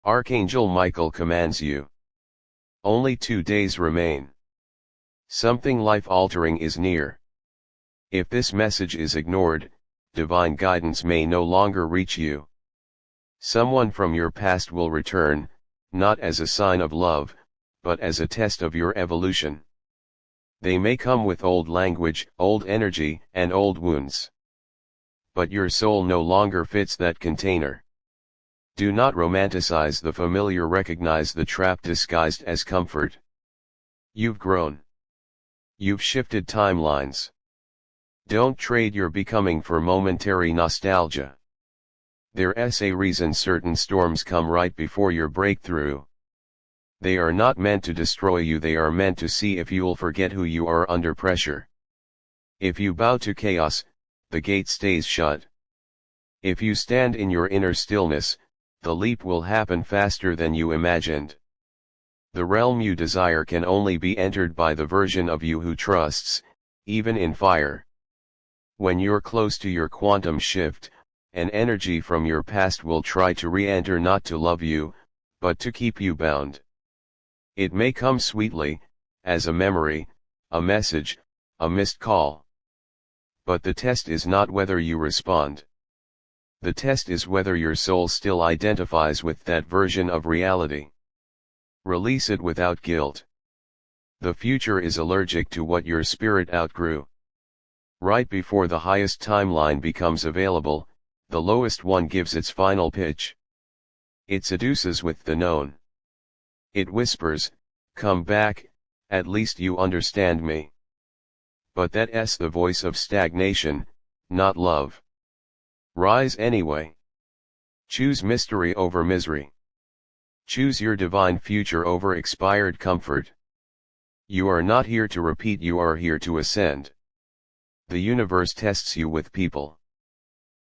Archangel Michael commands you. Only 2 days remain. Something life-altering is near. If this message is ignored, divine guidance may no longer reach you. Someone from your past will return, not as a sign of love, but as a test of your evolution. They may come with old language, old energy, and old wounds. But your soul no longer fits that container. Do not romanticize the familiar, recognize the trap disguised as comfort. You've grown. You've shifted timelines. Don't trade your becoming for momentary nostalgia. There's a reason certain storms come right before your breakthrough. They are not meant to destroy you, they are meant to see if you'll forget who you are under pressure. If you bow to chaos, the gate stays shut. If you stand in your inner stillness, the leap will happen faster than you imagined. The realm you desire can only be entered by the version of you who trusts, even in fire. When you're close to your quantum shift, an energy from your past will try to re-enter, not to love you, but to keep you bound. It may come sweetly, as a memory, a message, a missed call. But the test is not whether you respond. The test is whether your soul still identifies with that version of reality. Release it without guilt. The future is allergic to what your spirit outgrew. Right before the highest timeline becomes available, the lowest one gives its final pitch. It seduces with the known. It whispers, "Come back, at least you understand me." But that's the voice of stagnation, not love. Rise anyway. Choose mystery over misery. Choose your divine future over expired comfort. You are not here to repeat, you are here to ascend. The universe tests you with people.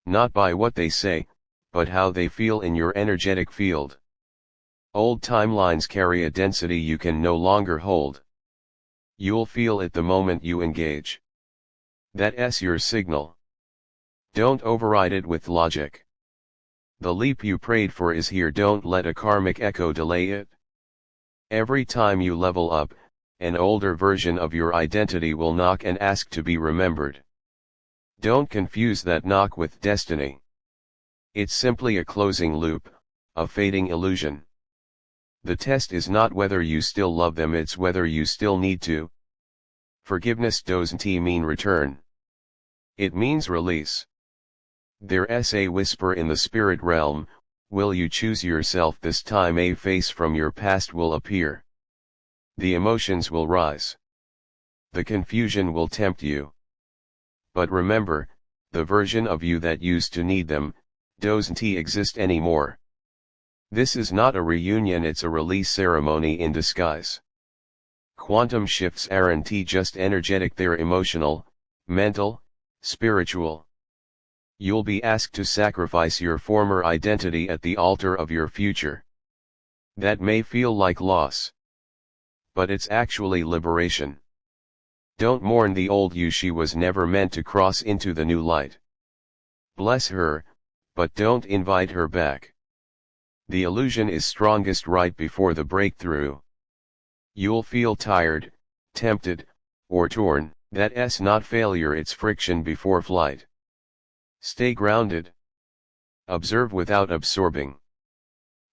Not by what they say, but how they feel in your energetic field. Old timelines carry a density you can no longer hold. You'll feel it the moment you engage. That's your signal. Don't override it with logic. The leap you prayed for is here, don't let a karmic echo delay it. Every time you level up, an older version of your identity will knock and ask to be remembered. Don't confuse that knock with destiny. It's simply a closing loop, a fading illusion. The test is not whether you still love them, it's whether you still need to. Forgiveness doesn't mean return. It means release. There's a whisper in the spirit realm, will you choose yourself this time? A face from your past will appear. The emotions will rise. The confusion will tempt you. But remember, the version of you that used to need them, doesn't exist anymore. This is not a reunion, it's a release ceremony in disguise. Quantum shifts aren't just energetic, they're emotional, mental, spiritual. You'll be asked to sacrifice your former identity at the altar of your future. That may feel like loss. But it's actually liberation. Don't mourn the old you, she was never meant to cross into the new light. Bless her, but don't invite her back. The illusion is strongest right before the breakthrough. You'll feel tired, tempted, or torn, that's not failure, it's friction before flight. Stay grounded. Observe without absorbing.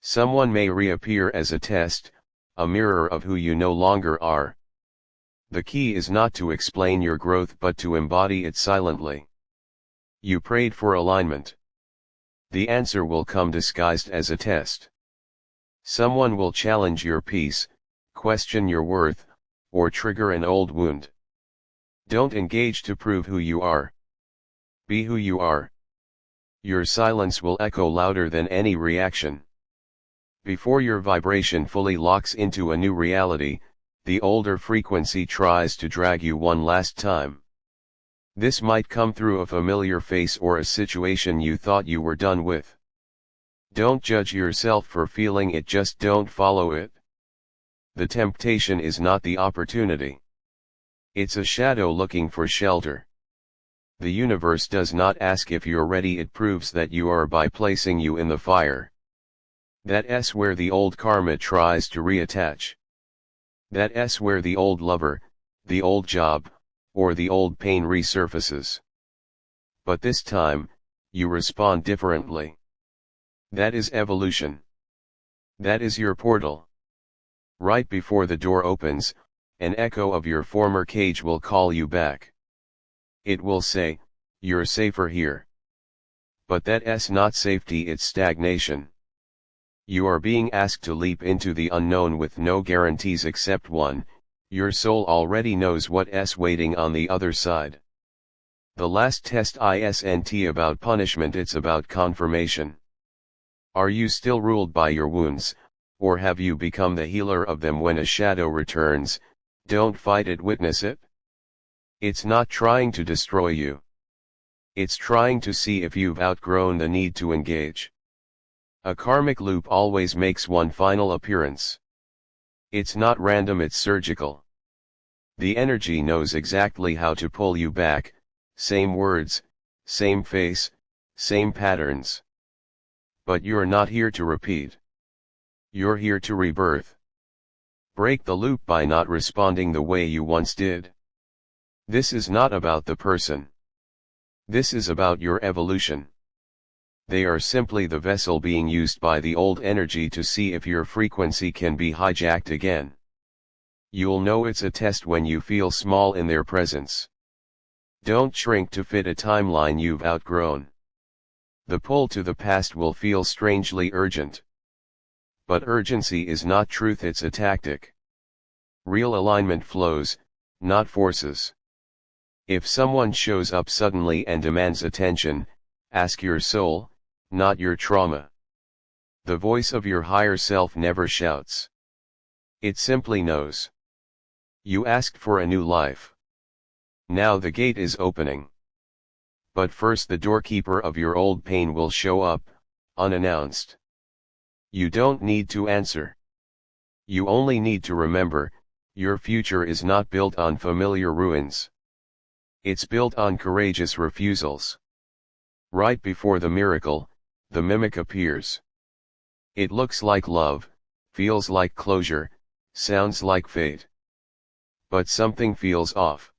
Someone may reappear as a test, a mirror of who you no longer are. The key is not to explain your growth but to embody it silently. You prayed for alignment. The answer will come disguised as a test. Someone will challenge your peace, question your worth, or trigger an old wound. Don't engage to prove who you are. Be who you are. Your silence will echo louder than any reaction. Before your vibration fully locks into a new reality, the older frequency tries to drag you one last time. This might come through a familiar face or a situation you thought you were done with. Don't judge yourself for feeling it, just don't follow it. The temptation is not the opportunity. It's a shadow looking for shelter. The universe does not ask if you're ready, it proves that you are by placing you in the fire. That's where the old karma tries to reattach. That's where the old lover, the old job, or the old pain resurfaces. But this time, you respond differently. That is evolution. That is your portal. Right before the door opens, an echo of your former cage will call you back. It will say, "You're safer here." But that's not safety, it's stagnation. You are being asked to leap into the unknown with no guarantees except one: your soul already knows what's waiting on the other side. The last test isn't about punishment, it's about confirmation. Are you still ruled by your wounds, or have you become the healer of them? When a shadow returns, don't fight it, witness it. It's not trying to destroy you. It's trying to see if you've outgrown the need to engage. A karmic loop always makes one final appearance. It's not random, it's surgical. The energy knows exactly how to pull you back, same words, same face, same patterns. But you're not here to repeat. You're here to rebirth. Break the loop by not responding the way you once did. This is not about the person. This is about your evolution. They are simply the vessel being used by the old energy to see if your frequency can be hijacked again. You'll know it's a test when you feel small in their presence. Don't shrink to fit a timeline you've outgrown. The pull to the past will feel strangely urgent. But urgency is not truth, it's a tactic. Real alignment flows, not forces. If someone shows up suddenly and demands attention, ask your soul, not your trauma. The voice of your higher self never shouts. It simply knows. You asked for a new life. Now the gate is opening. But first the doorkeeper of your old pain will show up, unannounced. You don't need to answer. You only need to remember, your future is not built on familiar ruins. It's built on courageous refusals. Right before the miracle, the mimic appears. It looks like love, feels like closure, sounds like fate. But something feels off.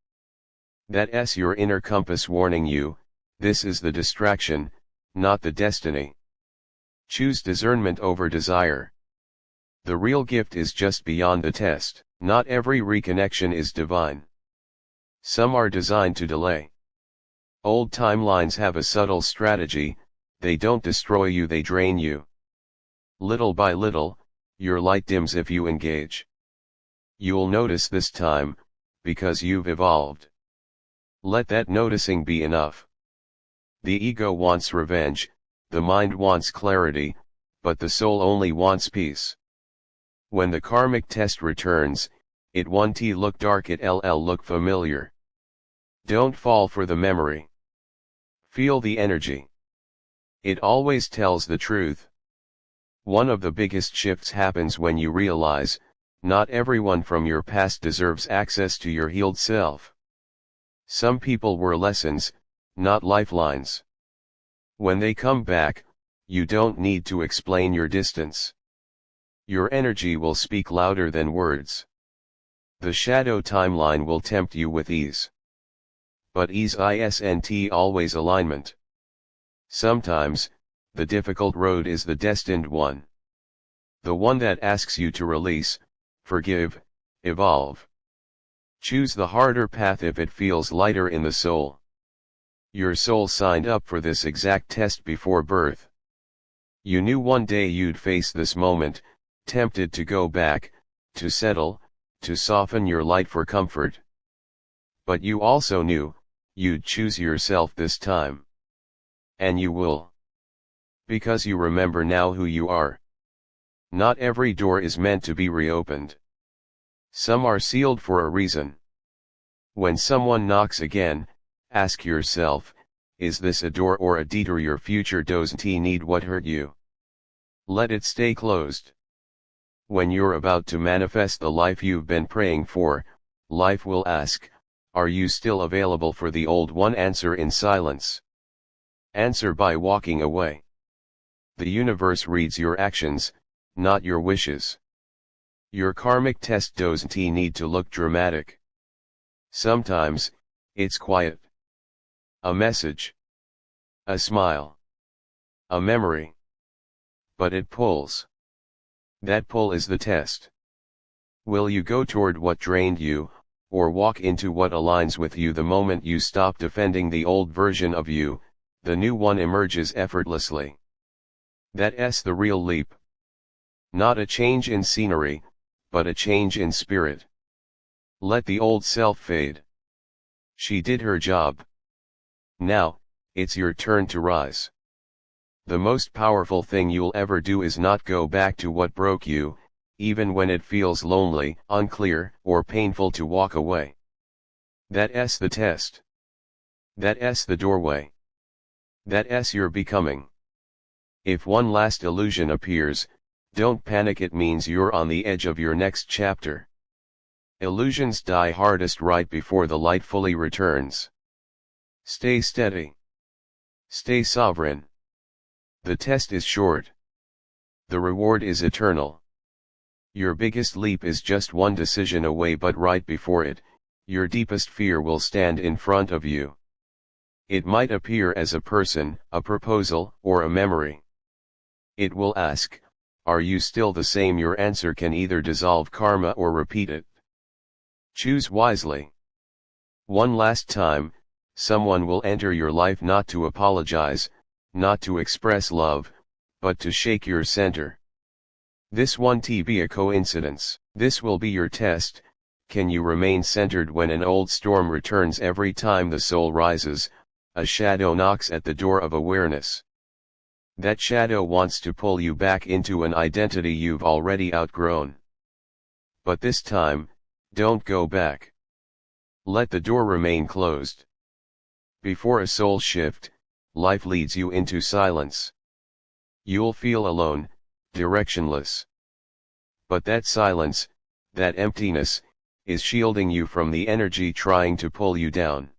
That's your inner compass warning you, this is the distraction, not the destiny. Choose discernment over desire. The real gift is just beyond the test. Not every reconnection is divine. Some are designed to delay. Old timelines have a subtle strategy: they don't destroy you, they drain you. Little by little, your light dims if you engage. You'll notice this time, because you've evolved. Let that noticing be enough. The ego wants revenge, the mind wants clarity, but the soul only wants peace. When the karmic test returns, it won't look dark, it'll look familiar. Don't fall for the memory. Feel the energy. It always tells the truth. One of the biggest shifts happens when you realize, not everyone from your past deserves access to your healed self. Some people were lessons, not lifelines. When they come back, you don't need to explain your distance. Your energy will speak louder than words. The shadow timeline will tempt you with ease. But ease isn't always alignment. Sometimes, the difficult road is the destined one. The one that asks you to release, forgive, evolve. Choose the harder path if it feels lighter in the soul. Your soul signed up for this exact test before birth. You knew one day you'd face this moment, tempted to go back, to settle, to soften your light for comfort. But you also knew, you'd choose yourself this time. And you will. Because you remember now who you are. Not every door is meant to be reopened. Some are sealed for a reason. When someone knocks again, ask yourself, is this a door or a detour? Your future doesn't need what hurt you. Let it stay closed. When you're about to manifest the life you've been praying for, life will ask, are you still available for the old one? Answer in silence. Answer by walking away. The universe reads your actions, not your wishes. Your karmic test doesn't need to look dramatic. Sometimes, it's quiet. A message. A smile. A memory. But it pulls. That pull is the test. Will you go toward what drained you, or walk into what aligns with you? The moment you stop defending the old version of you, the new one emerges effortlessly. That's the real leap. Not a change in scenery, but a change in spirit. Let the old self fade. She did her job. Now, it's your turn to rise. The most powerful thing you'll ever do is not go back to what broke you, even when it feels lonely, unclear, or painful to walk away. That's the test. That's the doorway. That's your becoming. If one last illusion appears, don't panic, it means you're on the edge of your next chapter. Illusions die hardest right before the light fully returns. Stay steady. Stay sovereign. The test is short. The reward is eternal. Your biggest leap is just one decision away, but right before it, your deepest fear will stand in front of you. It might appear as a person, a proposal, or a memory. It will ask, are you still the same? Your answer can either dissolve karma or repeat it. Choose wisely. One last time, someone will enter your life not to apologize, not to express love, but to shake your center. This won't be a coincidence. This will be your test. Can you remain centered when an old storm returns? Every time the soul rises, a shadow knocks at the door of awareness. That shadow wants to pull you back into an identity you've already outgrown. But this time, don't go back. Let the door remain closed. Before a soul shift, life leads you into silence. You'll feel alone, directionless. But that silence, that emptiness, is shielding you from the energy trying to pull you down.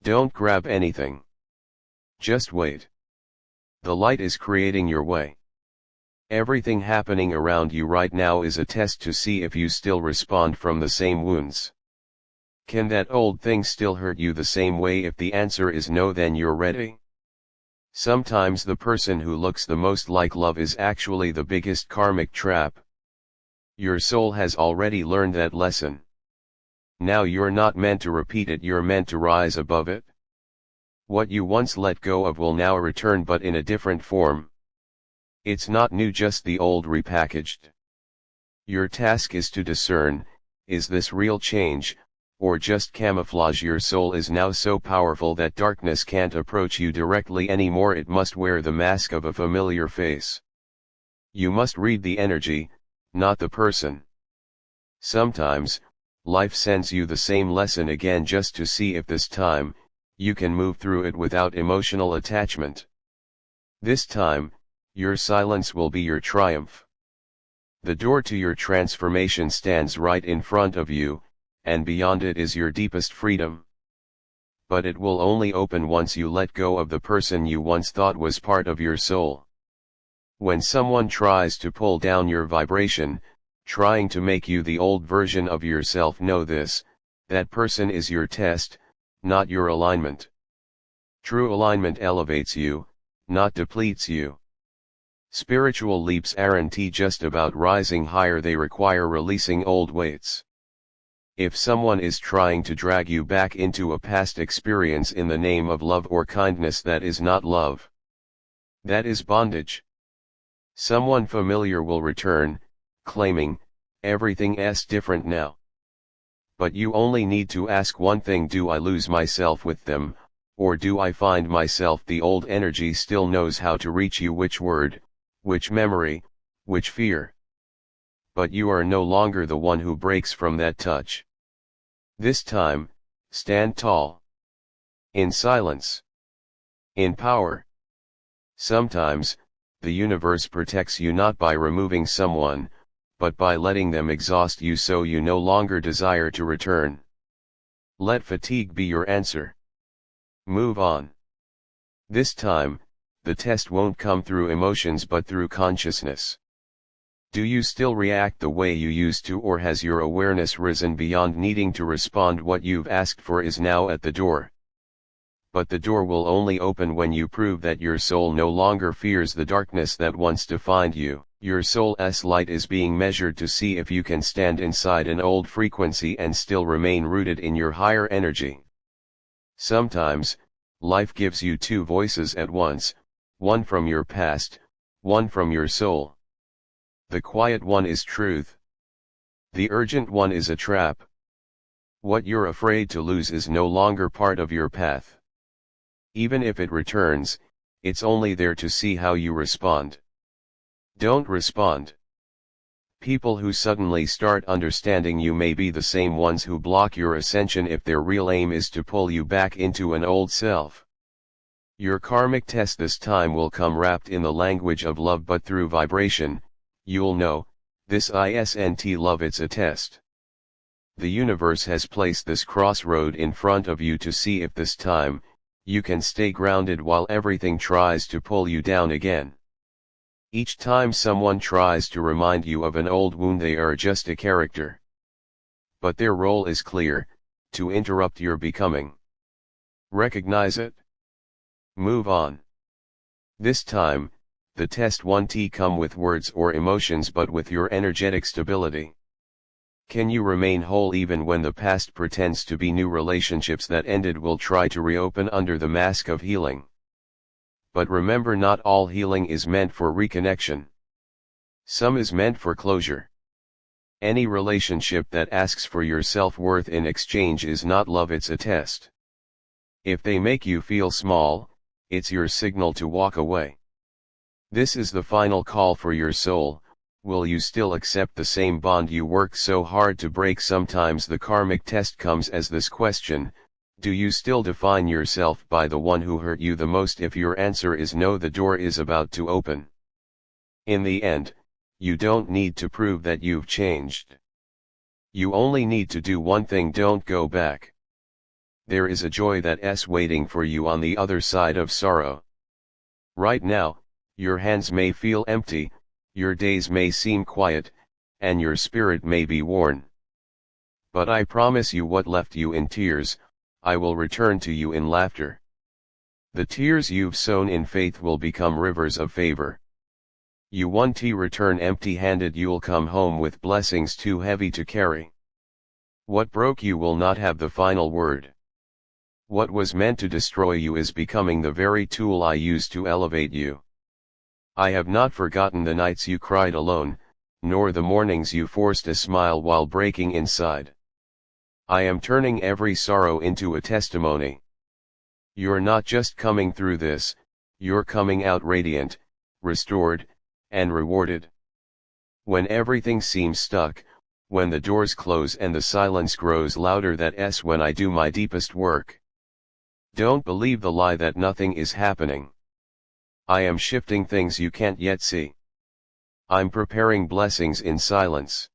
Don't grab anything. Just wait. The light is creating your way. Everything happening around you right now is a test to see if you still respond from the same wounds. Can that old thing still hurt you the same way? If the answer is no, then you're ready. Sometimes the person who looks the most like love is actually the biggest karmic trap. Your soul has already learned that lesson. Now you're not meant to repeat it, you're meant to rise above it. What you once let go of will now return, but in a different form. It's not new, just the old repackaged. Your task is to discern, is this real change, or just camouflage? Your soul is now so powerful that darkness can't approach you directly anymore. It must wear the mask of a familiar face. You must read the energy, not the person. Sometimes, life sends you the same lesson again just to see if this time, you can move through it without emotional attachment. This time, your silence will be your triumph. The door to your transformation stands right in front of you, and beyond it is your deepest freedom. But it will only open once you let go of the person you once thought was part of your soul. When someone tries to pull down your vibration, trying to make you the old version of yourself, know this: that person is your test, not your alignment. True alignment elevates you, not depletes you. Spiritual leaps aren't just about rising higher, they require releasing old weights. If someone is trying to drag you back into a past experience in the name of love or kindness, that is not love. That is bondage. Someone familiar will return, claiming, everything's different now. But you only need to ask one thing: do I lose myself with them, or do I find myself? The old energy still knows how to reach you, which word, which memory, which fear. But you are no longer the one who breaks from that touch. This time, stand tall. In silence. In power. Sometimes, the universe protects you not by removing someone, but by letting them exhaust you so you no longer desire to return. Let fatigue be your answer. Move on. This time, the test won't come through emotions but through consciousness. Do you still react the way you used to, or has your awareness risen beyond needing to respond? What you've asked for is now at the door. But the door will only open when you prove that your soul no longer fears the darkness that once defined you. Your soul's light is being measured to see if you can stand inside an old frequency and still remain rooted in your higher energy. Sometimes, life gives you two voices at once, one from your past, one from your soul. The quiet one is truth. The urgent one is a trap. What you're afraid to lose is no longer part of your path. Even if it returns, it's only there to see how you respond. Don't respond. People who suddenly start understanding you may be the same ones who block your ascension if their real aim is to pull you back into an old self. Your karmic test this time will come wrapped in the language of love, but through vibration. You'll know, this isn't love, it's a test. The universe has placed this crossroad in front of you to see if this time, you can stay grounded while everything tries to pull you down again. Each time someone tries to remind you of an old wound, they are just a character. But their role is clear, to interrupt your becoming. Recognize it. Move on. This time, the test won't come with words or emotions but with your energetic stability. Can you remain whole even when the past pretends to be new? Relationships that ended will try to reopen under the mask of healing. But remember, not all healing is meant for reconnection. Some is meant for closure. Any relationship that asks for your self-worth in exchange is not love, it's a test. If they make you feel small, it's your signal to walk away. This is the final call for your soul. Will you still accept the same bond you worked so hard to break? Sometimes the karmic test comes as this question: do you still define yourself by the one who hurt you the most? If your answer is no, the door is about to open. In the end, you don't need to prove that you've changed. You only need to do one thing: don't go back. There is a joy that's waiting for you on the other side of sorrow. Right now, your hands may feel empty, your days may seem quiet, and your spirit may be worn. But I promise you, what left you in tears, I will return to you in laughter. The tears you've sown in faith will become rivers of favor. You won't return empty-handed, you'll come home with blessings too heavy to carry. What broke you will not have the final word. What was meant to destroy you is becoming the very tool I use to elevate you. I have not forgotten the nights you cried alone, nor the mornings you forced a smile while breaking inside. I am turning every sorrow into a testimony. You're not just coming through this, you're coming out radiant, restored, and rewarded. When everything seems stuck, when the doors close and the silence grows louder, that's when I do my deepest work. Don't believe the lie that nothing is happening. I am shifting things you can't yet see. I'm preparing blessings in silence.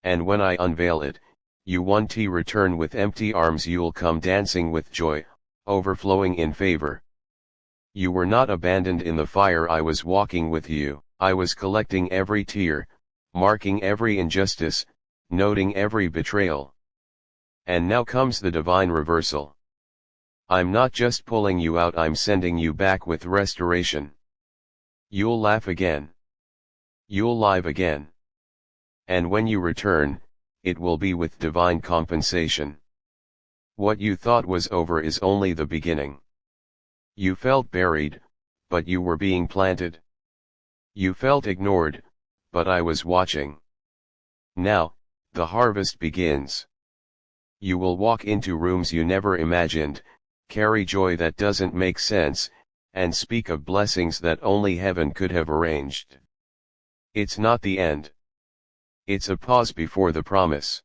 And when I unveil it, you won't return with empty arms, you'll come dancing with joy, overflowing in favor. You were not abandoned in the fire, I was walking with you. I was collecting every tear, marking every injustice, noting every betrayal. And now comes the divine reversal. I'm not just pulling you out, I'm sending you back with restoration. You'll laugh again. You'll live again. And when you return, it will be with divine compensation. What you thought was over is only the beginning. You felt buried, but you were being planted. You felt ignored, but I was watching. Now, the harvest begins. You will walk into rooms you never imagined, carry joy that doesn't make sense, and speak of blessings that only heaven could have arranged. It's not the end. It's a pause before the promise.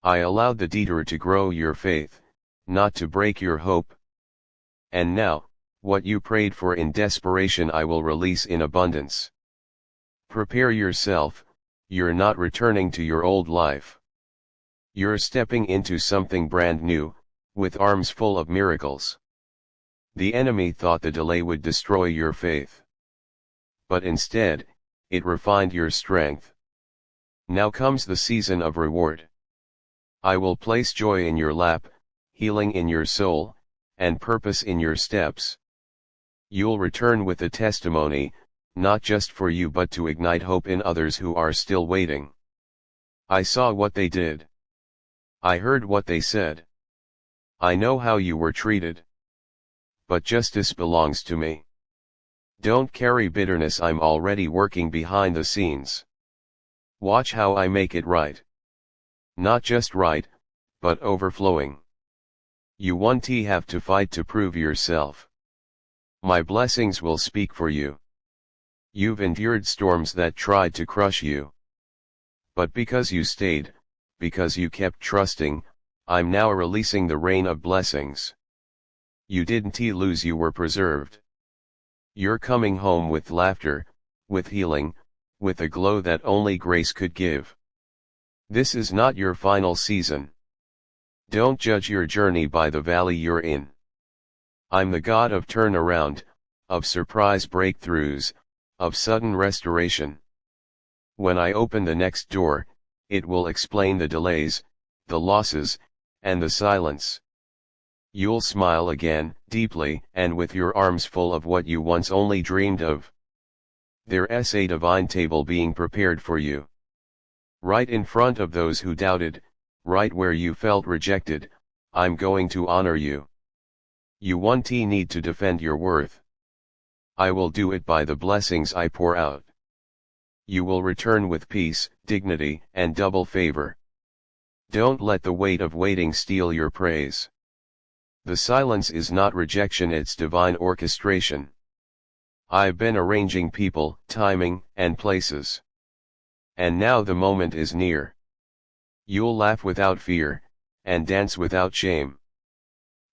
I allowed the detour to grow your faith, not to break your hope. And now, what you prayed for in desperation I will release in abundance. Prepare yourself, you're not returning to your old life. You're stepping into something brand new, with arms full of miracles. The enemy thought the delay would destroy your faith. But instead, it refined your strength. Now comes the season of reward. I will place joy in your lap, healing in your soul, and purpose in your steps. You'll return with a testimony, not just for you but to ignite hope in others who are still waiting. I saw what they did. I heard what they said. I know how you were treated. But justice belongs to me. Don't carry bitterness, I'm already working behind the scenes. Watch how I make it right. Not just right, but overflowing. You won't have to fight to prove yourself. My blessings will speak for you. You've endured storms that tried to crush you. But because you stayed, because you kept trusting, I'm now releasing the rain of blessings. You didn't lose, you were preserved. You're coming home with laughter, with healing, with a glow that only grace could give. This is not your final season. Don't judge your journey by the valley you're in. I'm the God of turnaround, of surprise breakthroughs, of sudden restoration. When I open the next door, it will explain the delays, the losses, and the silence. You'll smile again, deeply, and with your arms full of what you once only dreamed of. There's a divine table being prepared for you. Right in front of those who doubted, right where you felt rejected, I'm going to honor you. You won't need to defend your worth. I will do it by the blessings I pour out. You will return with peace, dignity, and double favor. Don't let the weight of waiting steal your praise. The silence is not rejection, it's divine orchestration. I've been arranging people, timing, and places. And now the moment is near. You'll laugh without fear, and dance without shame.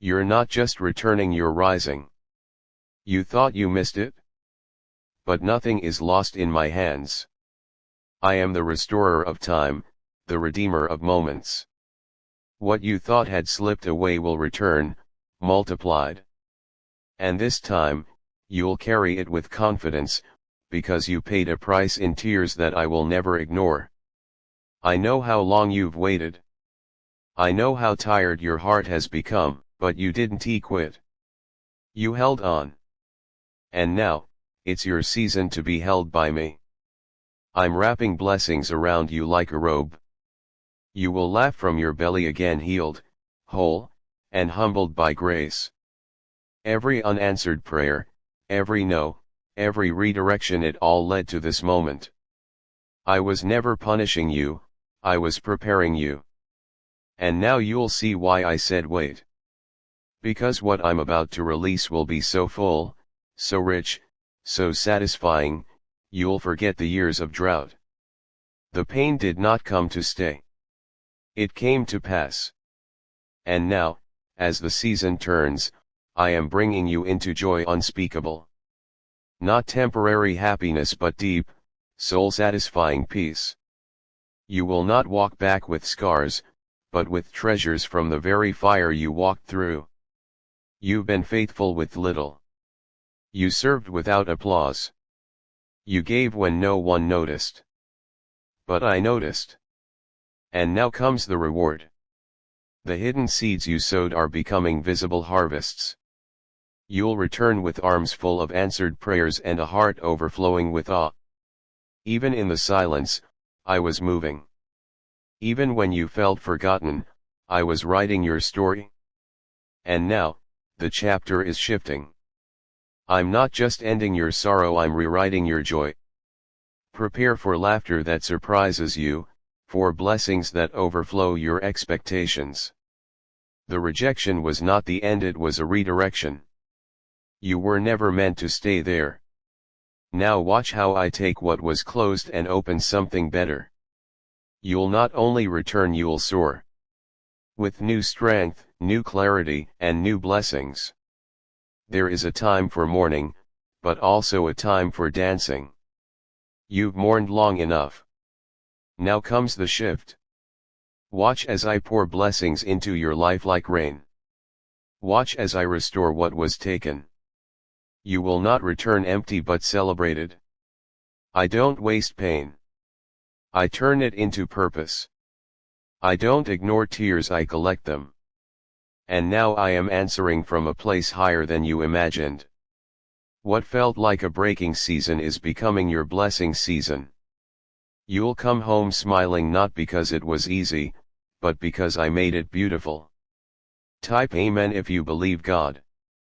You're not just returning, you're rising. You thought you missed it? But nothing is lost in my hands. I am the restorer of time, the redeemer of moments. What you thought had slipped away will return, multiplied. And this time, you'll carry it with confidence, because you paid a price in tears that I will never ignore. I know how long you've waited. I know how tired your heart has become, but you didn't quit. You held on. And now, it's your season to be held by me. I'm wrapping blessings around you like a robe. You will laugh from your belly again, healed, whole, and humbled by grace. Every unanswered prayer, every no, every redirection, it all led to this moment. I was never punishing you, I was preparing you. And now you'll see why I said wait. Because what I'm about to release will be so full, so rich, so satisfying, you'll forget the years of drought. The pain did not come to stay. It came to pass. And now, as the season turns, I am bringing you into joy unspeakable. Not temporary happiness but deep, soul-satisfying peace. You will not walk back with scars, but with treasures from the very fire you walked through. You've been faithful with little. You served without applause. You gave when no one noticed. But I noticed. And now comes the reward. The hidden seeds you sowed are becoming visible harvests. You'll return with arms full of answered prayers and a heart overflowing with awe. Even in the silence, I was moving. Even when you felt forgotten, I was writing your story. And now, the chapter is shifting. I'm not just ending your sorrow, I'm rewriting your joy. Prepare for laughter that surprises you, for blessings that overflow your expectations. The rejection was not the end, it was a redirection. You were never meant to stay there. Now watch how I take what was closed and open something better. You'll not only return, you'll soar. With new strength, new clarity, and new blessings. There is a time for mourning, but also a time for dancing. You've mourned long enough. Now comes the shift. Watch as I pour blessings into your life like rain. Watch as I restore what was taken. You will not return empty but celebrated. I don't waste pain. I turn it into purpose. I don't ignore tears, I collect them. And now I am answering from a place higher than you imagined. What felt like a breaking season is becoming your blessing season. You'll come home smiling not because it was easy, but because I made it beautiful. Type Amen if you believe God.